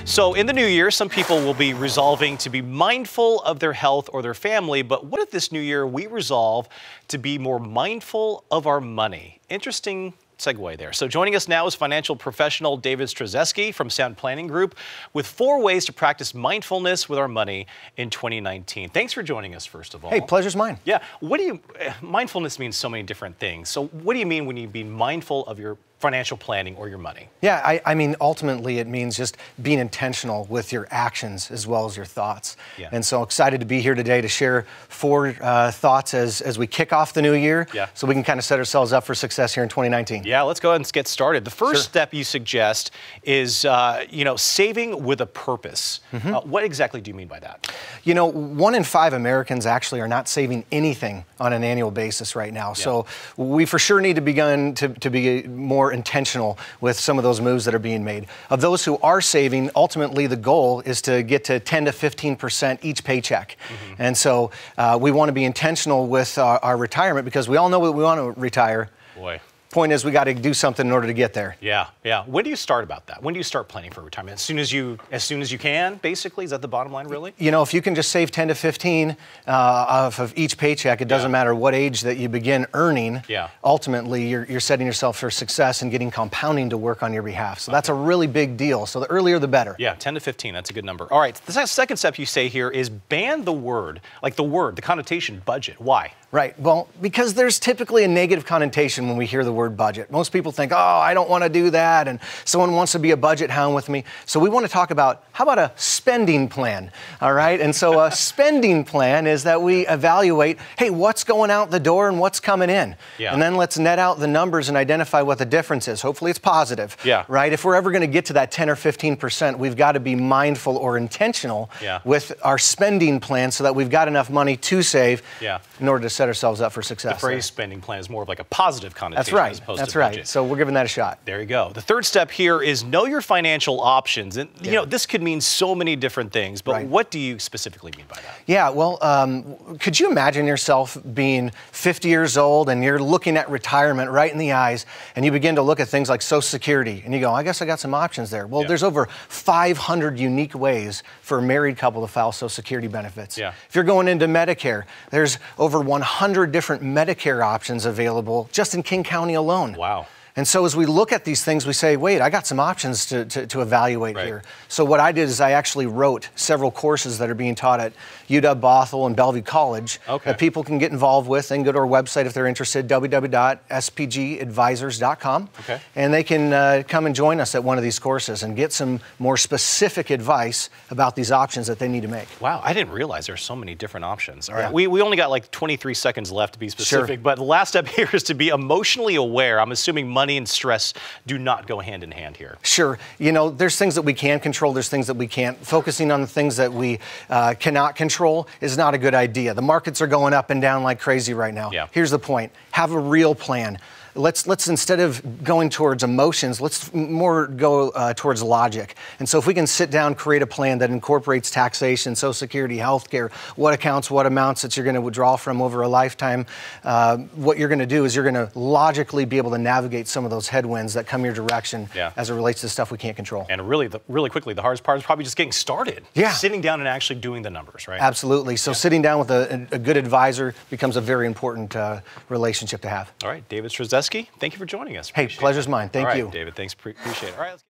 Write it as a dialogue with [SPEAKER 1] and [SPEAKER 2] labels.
[SPEAKER 1] So in the new year, some people will be resolving to be mindful of their health or their family, but what if this new year we resolve to be more mindful of our money? Interesting segue there. So joining us now is financial professional David Stryzewski from Sound Planning Group with 4 ways to practice mindfulness with our money in 2019. Thanks for joining us, first of all.
[SPEAKER 2] Hey, pleasure's mine.
[SPEAKER 1] Yeah. Mindfulness means so many different things. So what do you mean when you be mindful of your financial planning or your money?
[SPEAKER 2] Yeah, I mean, ultimately it means just being intentional with your actions as well as your thoughts.
[SPEAKER 1] Yeah.
[SPEAKER 2] And so excited to be here today to share 4 thoughts as we kick off the new year, so we can kind of set ourselves up for success here in 2019.
[SPEAKER 1] Yeah, let's go ahead and get started. The first step you suggest is, saving with a purpose. What exactly do you mean by that?
[SPEAKER 2] You know, 1 in 5 Americans actually are not saving anything on an annual basis right now. So we for sure need to begin to be more intentional with some of those moves that are being made. Of those who are saving, ultimately the goal is to get to 10 to 15% each paycheck. And so we want to be intentional with our retirement because we all know that we want to retire.
[SPEAKER 1] Boy.
[SPEAKER 2] Point is, we got to do something in order to get there.
[SPEAKER 1] Yeah. When do you start about that? When do you start planning for retirement? As soon as you can, basically? Is that the bottom line, really?
[SPEAKER 2] You know, if you can just save 10 to 15 of each paycheck, it doesn't matter what age that you begin earning. Ultimately, you're setting yourself for success and getting compounding to work on your behalf. So that's a really big deal. So the earlier, the better. Yeah,
[SPEAKER 1] 10 to 15. That's a good number. All right. The second step you say here is ban the word, the connotation budget. Why?
[SPEAKER 2] Right. Well, because there's typically a negative connotation when we hear the word budget. Most people think, oh, I don't want to do that, and someone wants to be a budget hound with me. So we want to talk about, how about a spending plan, all right? And so a spending plan is that we evaluate, hey, what's going out the door and what's coming in? And then let's net out the numbers and identify what the difference is. Hopefully it's positive, right? If we're ever going to get to that 10 or 15%, we've got to be mindful or intentional with our spending plan so that we've got enough money to save in order to set ourselves up for success.
[SPEAKER 1] The phrase spending plan is more of like a positive connotation.
[SPEAKER 2] That's right.
[SPEAKER 1] As opposed
[SPEAKER 2] That's
[SPEAKER 1] to
[SPEAKER 2] right.
[SPEAKER 1] budget.
[SPEAKER 2] So we're giving that a shot.
[SPEAKER 1] There you go. The third step here is know your financial options. And, you know, this could mean so many different things, but what do you specifically mean by that?
[SPEAKER 2] Yeah, well, could you imagine yourself being 50 years old and you're looking at retirement right in the eyes and you begin to look at things like Social Security and you go, I guess I got some options there. Well, there's over 500 unique ways for a married couple to file Social Security benefits. If you're going into Medicare, there's over 100 different Medicare options available just in King County alone. Wow. And so as we look at these things, we say, wait, I got some options to evaluate here. So what I did is I actually wrote several courses that are being taught at UW Bothell and Bellevue College that people can get involved with. They can go to our website if they're interested, www.spgadvisors.com. And they can come and join us at one of these courses and get some more specific advice about these options that they need to make.
[SPEAKER 1] Wow, I didn't realize there's so many different options. All right, we only got like 23 seconds left to be specific, but the last step here is to be emotionally aware. I'm assuming money and stress do not go hand in hand here.
[SPEAKER 2] Sure. You know, there's things that we can control, there's things that we can't. Focusing on the things that we cannot control is not a good idea. The markets are going up and down like crazy right now. Here's the point. Have a real plan. Let's instead of going towards emotions, let's more go towards logic. And so if we can sit down, create a plan that incorporates taxation, Social Security, healthcare, what accounts, what amounts that you're going to withdraw from over a lifetime, what you're going to do is you're going to logically be able to navigate some of those headwinds that come your direction as it relates to stuff we can't control.
[SPEAKER 1] And really quickly, the hardest part is probably just getting started. Sitting down and actually doing the numbers, right?
[SPEAKER 2] Absolutely. So sitting down with a good advisor becomes a very important relationship to have.
[SPEAKER 1] All right, David Stryzewski, thank you for joining us.
[SPEAKER 2] Hey, pleasure's mine. Thank you.
[SPEAKER 1] David, thanks. Appreciate it. All right, let's